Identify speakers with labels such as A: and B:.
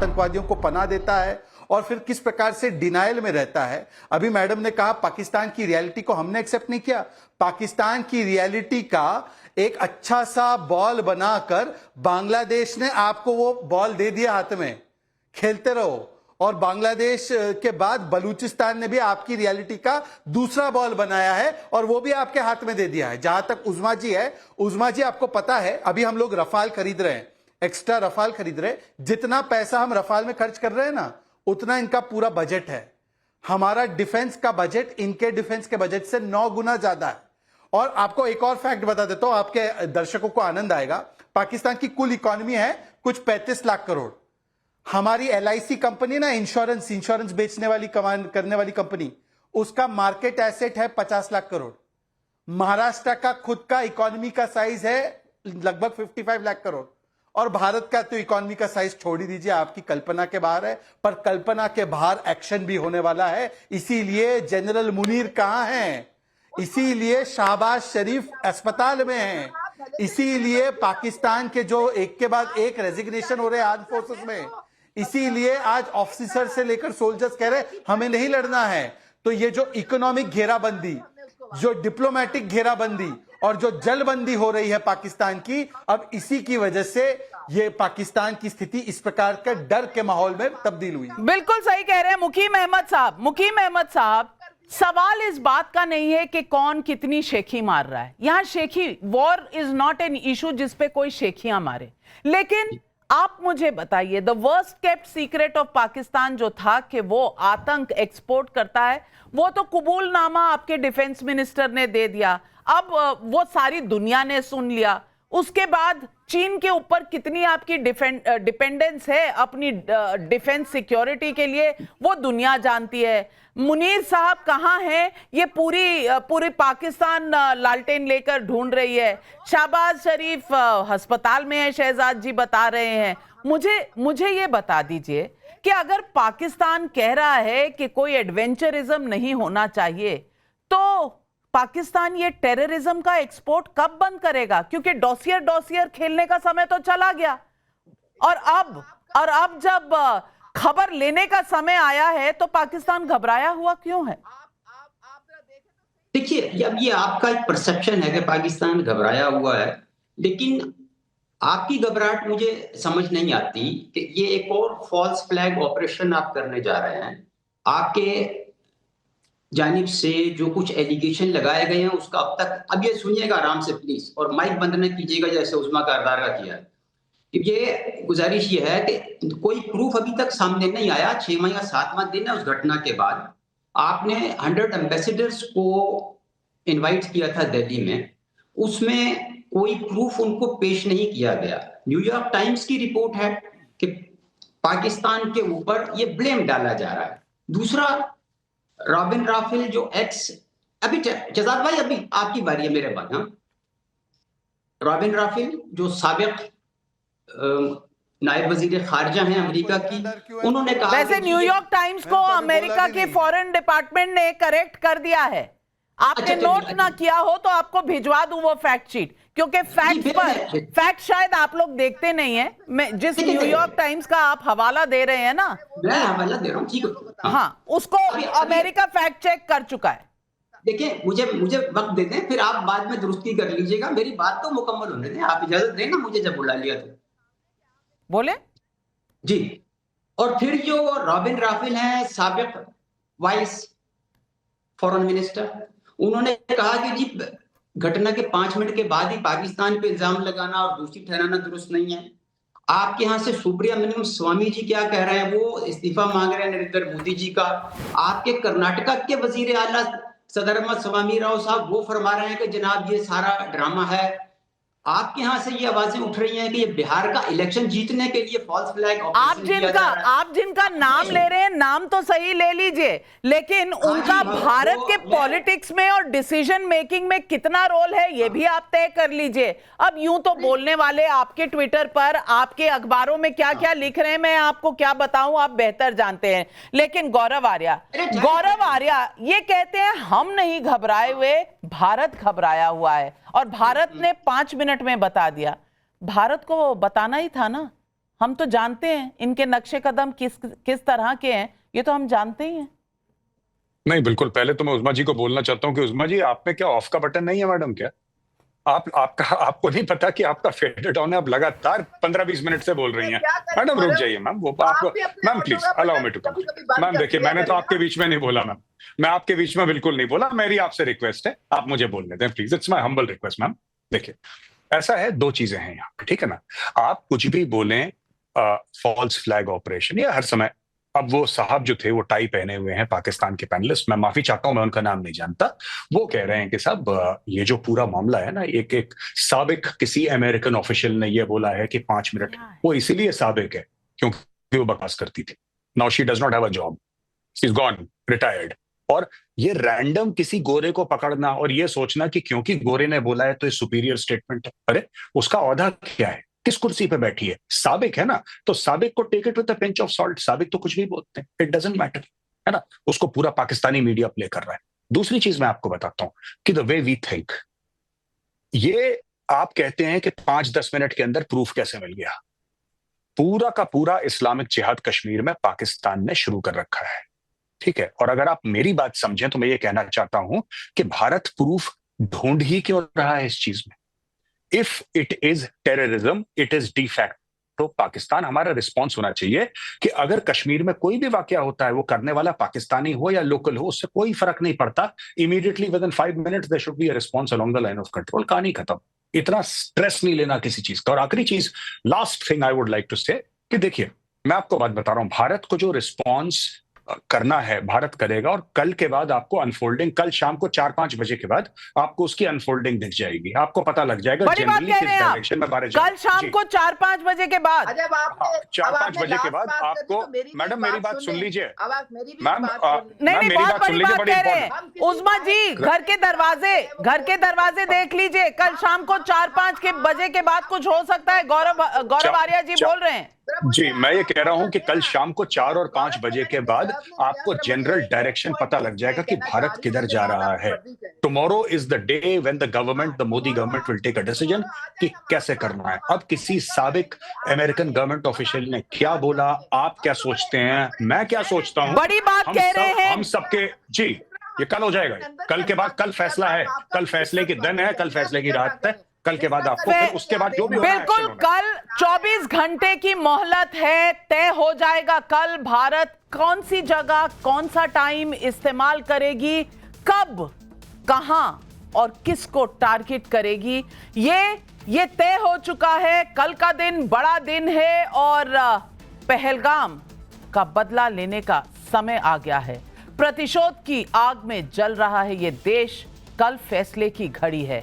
A: आतंकवादियों को पनाह देता है और फिर किस प्रकार से डिनायल में रहता है। अभी मैडम ने कहा पाकिस्तान की रियलिटी को हमने एक्सेप्ट नहीं किया। पाकिस्तान की रियलिटी का एक अच्छा सा बॉल बनाकर बांग्लादेश ने आपको वो बॉल दे दिया हाथ में, खेलते रहो। और बांग्लादेश के बाद बलूचिस्तान ने भी आपकी रियलिटी का दूसरा बॉल बनाया है और वो भी आपके हाथ में दे दिया है। जहां तक उज़्मा जी है, उज़्मा जी आपको पता है अभी हम लोग रफाल खरीद रहे हैं, एक्स्ट्रा रफाल खरीद रहे हैं। जितना पैसा हम रफाल में खर्च कर रहे हैं ना, उतना इनका पूरा बजट है। हमारा डिफेंस का बजट इनके डिफेंस के बजट से 9 गुना ज्यादा है। और आपको एक और फैक्ट बता देता हूं, आपके दर्शकों को आनंद आएगा। पाकिस्तान की कुल इकोनॉमी है कुछ 35 लाख करोड़। हमारी LIC कंपनी ना, इंश्योरेंस बेचने वाली करने वाली कंपनी, उसका मार्केट एसेट है 50 लाख करोड़। महाराष्ट्र का खुद का इकोनॉमी का साइज है लगभग 55 लाख करोड़। और भारत का तो इकोनॉमी का साइज छोड़ ही दीजिए, आपकी कल्पना के बाहर है। पर कल्पना के बाहर एक्शन भी होने वाला है। इसीलिए जनरल मुनीर कहां हैं, इसीलिए शहबाज शरीफ अस्पताल में हैं, इसीलिए पाकिस्तान के जो एक के बाद एक रेजिग्नेशन हो रहे हैं आर्म फोर्सेस में, इसीलिए आज ऑफिसर से लेकर सोल्जर्स कह रहे हमें नहीं लड़ना है। तो ये जो इकोनॉमिक घेराबंदी, जो डिप्लोमेटिक घेराबंदी और जो जलबंदी हो रही है पाकिस्तान की, अब इसी की वजह से ये पाकिस्तान की स्थिति इस प्रकार के डर के माहौल में तब्दील हुई।
B: बिल्कुल सही कह रहे हैं मुकीम अहमद साहब। सवाल इस बात का नहीं है कि कौन कितनी शेखी मार रहा है। यहां शेखी, war is not an issue जिसपे कोई शेखियां मारे। लेकिन आप मुझे बताइए, the worst kept secret of Pakistan जो था कि वो आतंक एक्सपोर्ट करता है, वो तो कबूलनामा आपके डिफेंस मिनिस्टर ने दे दिया। अब वो सारी दुनिया ने सुन लिया। उसके बाद चीन के ऊपर कितनी आपकी डिपेंडेंस है अपनी डिफेंस सिक्योरिटी के लिए, वो दुनिया जानती है। मुनीर साहब कहां हैं, ये पूरी पाकिस्तान लालटेन लेकर ढूंढ रही है। शहबाज शरीफ अस्पताल में है, शहजाद जी बता रहे हैं। मुझे ये बता दीजिए कि अगर पाकिस्तान कह रहा है कि कोई एडवेंचरिज्म नहीं होना चाहिए, तो पाकिस्तान ये टेररिज्म का एक्सपोर्ट कब बंद करेगा? क्योंकि डॉसियर खेलने का समय तो चला गया। और अब जब खबर लेने का समय आया है तो पाकिस्तान घबराया हुआ क्यों है?
C: देखिए, अब ये आपका एक परसेप्शन है कि पाकिस्तान घबराया हुआ है, लेकिन आपकी घबराहट मुझे समझ नहीं आती कि ये एक और फॉल्स फ्लैग ऑपरेशन आप करने जा रहे हैं। आपके जानिब से जो कुछ एलिगेशन लगाए गए हैं उसका अब ये सुनिएगा आराम से प्लीज, और माइक बंद न कीजिएगा जैसे उस्मा कारदार का किया। ये गुजारिश ये है कि कोई प्रूफ अभी तक सामने नहीं आया। 6वां या 7वां दिन है उस घटना के बाद। आपने 100 एम्बेसडर्स को इनवाइट किया था दिल्ली में, उसमें कोई प्रूफ उनको पेश नहीं किया गया। न्यूयॉर्क टाइम्स की रिपोर्ट है कि पाकिस्तान के ऊपर ये ब्लेम डाला जा रहा है। दूसरा, रॉबिन राफेल जो अभी शहजाद भाई अभी आपकी बारी है मेरे बाद। हाँ, रॉबिन राफेल जो साबिक नायब वजीर खारजा हैं अमेरिका की, उन्होंने कहा,
B: वैसे न्यूयॉर्क टाइम्स को अमेरिका के फॉरेन डिपार्टमेंट ने करेक्ट कर दिया है। आपने नोट ना किया हो तो आपको भिजवा दूं वो फैक्ट शीट, क्योंकि फैक्ट शायद आप लोग देखते नहीं है। मैं जिस न्यूयॉर्क टाइम्स का आप हवाला दे रहे हैं ना,
C: मैं हवाला दे रहा हूं, ठीक है,
B: हाँ, उसको अमेरिका फैक्ट चेक कर चुका है।
C: देखिए, मुझे वक्त दे दें, फिर आप बाद में दुरुस्ती कर लीजिएगा। मेरी बात तो मुकम्मल होने दें, आप इजाजत दें ना मुझे, जब बुला लिया तो
B: बोले
C: जी। और फिर जो रॉबिन राफेल हैं, साबिक वाइस फॉरेन मिनिस्टर, उन्होंने कहा कि जी घटना के 5 मिनट के बाद ही पाकिस्तान पे इल्जाम लगाना और दोषी ठहराना दुरुस्त नहीं है। आपके यहाँ से सुब्रमण्यम स्वामी जी क्या कह रहे हैं, वो इस्तीफा मांग रहे हैं नरेंद्र मोदी जी का। आपके कर्नाटका के वजीर आला सदरमा स्वामी राव साहब वो फरमा रहे हैं कि जनाब ये सारा ड्रामा है। आपके यहाँ से ये आवाजें उठ रही हैं कि ये बिहार का इलेक्शन जीतने के लिए फॉल्स फ्लैग ऑपरेशन
B: आप जिनका नाम ले रहे हैं, नाम तो सही ले लीजिए, लेकिन उनका भारत के पॉलिटिक्स में और डिसीजन मेकिंग में कितना रोल है ये भी आप तय कर लीजिए। अब यूं तो बोलने वाले आपके ट्विटर पर, आपके अखबारों में क्या क्या लिख रहे हैं, मैं आपको क्या बताऊं, आप बेहतर जानते हैं। लेकिन गौरव आर्या ये कहते हैं हम नहीं घबराए हुए, भारत घबराया हुआ है, और भारत ने 5 मिनट में बता दिया। भारत को बताना ही था ना, हम तो जानते हैं इनके नक्शे कदम किस तरह के हैं, ये तो हम जानते ही हैं।
D: नहीं, बिल्कुल। पहले तो मैं उस्मा जी को बोलना चाहता हूँ कि उस्मा जी, आप में क्या ऑफ का बटन नहीं है मैडम? क्या आपको नहीं पता कि आपका फेडेड ऑन है? आप लगातार 15-20 मिनट से बोल रही हैं। मैडम रुक जाइए मैम, वो आपको, ma'am please allow me to come. Ma'am देखिए, मैंने तो आपके बीच में नहीं बोला मैम, मैं आपके बीच में बिल्कुल नहीं बोला। मेरी आपसे रिक्वेस्ट है, आप मुझे बोलने दें please, it's my humble request ma'am. देखिए, ऐसा है, दो चीजें हैं यहाँ पे, ठीक है ना? आप कुछ भी बोलें, फॉल्स फ्लैग ऑपरेशन, ये हर समय। अब वो साहब जो थे, वो टाई पहने हुए हैं, पाकिस्तान के पैनलिस्ट, मैं माफी चाहता हूं, मैं उनका नाम नहीं जानता। वो कह रहे हैं कि साहब ये जो पूरा मामला है ना, एक साबिक किसी अमेरिकन ऑफिशियल ने ये बोला है कि 5 मिनट, वो इसीलिए साबिक है क्योंकि वो बकवास करती थी। Now she does not have a job, she is gone, retired. और ये रैंडम किसी गोरे को पकड़ना और ये सोचना कि क्योंकि गोरे ने बोला है तो ये सुपीरियर स्टेटमेंट है। अरे उसका औहदा क्या है, किस कुर्सी पे बैठी है? साबिक है ना, तो साबिक को take it with a pinch of salt. साबिक तो कुछ भी बोलते हैं, इट डजंट मैटर, है ना? उसको पूरा पाकिस्तानी मीडिया प्ले कर रहा है। दूसरी चीज मैं आपको बताता हूं कि द वे वी थिंक, ये आप कहते हैं कि 5-10 मिनट के अंदर प्रूफ कैसे मिल गया? पूरा का पूरा इस्लामिक जिहाद कश्मीर में पाकिस्तान ने शुरू कर रखा है, ठीक है? और अगर आप मेरी बात समझें तो मैं ये कहना चाहता हूं कि भारत प्रूफ ढूंढ ही क्यों रहा है इस चीज में? If it is terrorism, it is de facto Pakistan. हमारा रिस्पॉन्स होना चाहिए कि अगर कश्मीर में कोई भी वाकया होता है, वो करने वाला पाकिस्तानी हो या लोकल हो, उससे कोई फर्क नहीं पड़ता। Immediately within 5 minutes there should be a response along the line of control. कहानी खत्म। इतना स्ट्रेस नहीं लेना किसी चीज का। और आखिरी चीज, last thing I would like to say, कि देखिए, मैं आपको बात बता रहा हूं, भारत को जो रिस्पॉन्स करना है भारत करेगा। और कल के बाद आपको अनफोल्डिंग, कल शाम को 4-5 बजे के बाद आपको उसकी अनफोल्डिंग दिख जाएगी, आपको पता लग जाएगा
B: बड़ी बात कह रहे हैं आप।
D: डायरेक्शन में भारत
B: कल शाम को 4-5 बजे के बाद,
D: 4-5 बजे के बाद आपको, मैडम मेरी बात सुन लीजिए मैम,
B: नहीं बहुत बड़ी बात कह रहे हैं उस्मा जी। घर के दरवाजे देख लीजिए, कल शाम को 4-5 बजे के बाद कुछ हो सकता है। गौरव आर्या जी बोल रहे हैं।
D: जी, मैं ये कह रहा हूं कि कल शाम को 4 और 5 बजे के बाद आपको जनरल डायरेक्शन पता लग जाएगा कि भारत किधर जा रहा है। Tomorrow is the day when the government, the Modi government will take a decision कि कैसे करना है। अब किसी साबिक अमेरिकन गवर्नमेंट ऑफिशियल ने क्या बोला, आप क्या सोचते हैं, मैं क्या सोचता हूं,
B: बड़ी बात कह रहे हैं
D: हम सबके, जी ये कल हो जाएगा। कल के बाद, कल फैसला है, कल फैसले की दिन है, कल फैसले की रात है। कल के बाद आपको, फिर उसके बाद जो भी होना है,
B: बिल्कुल कल 24 घंटे की मोहलत है, तय हो जाएगा कल भारत कौन सी जगह, कौन सा टाइम इस्तेमाल करेगी, कब, कहां और किसको टारगेट करेगी। ये तय हो चुका है। कल का दिन बड़ा दिन है और पहलगाम का बदला लेने का समय आ गया है। प्रतिशोध की आग में जल रहा है ये देश। कल फैसले की घड़ी है।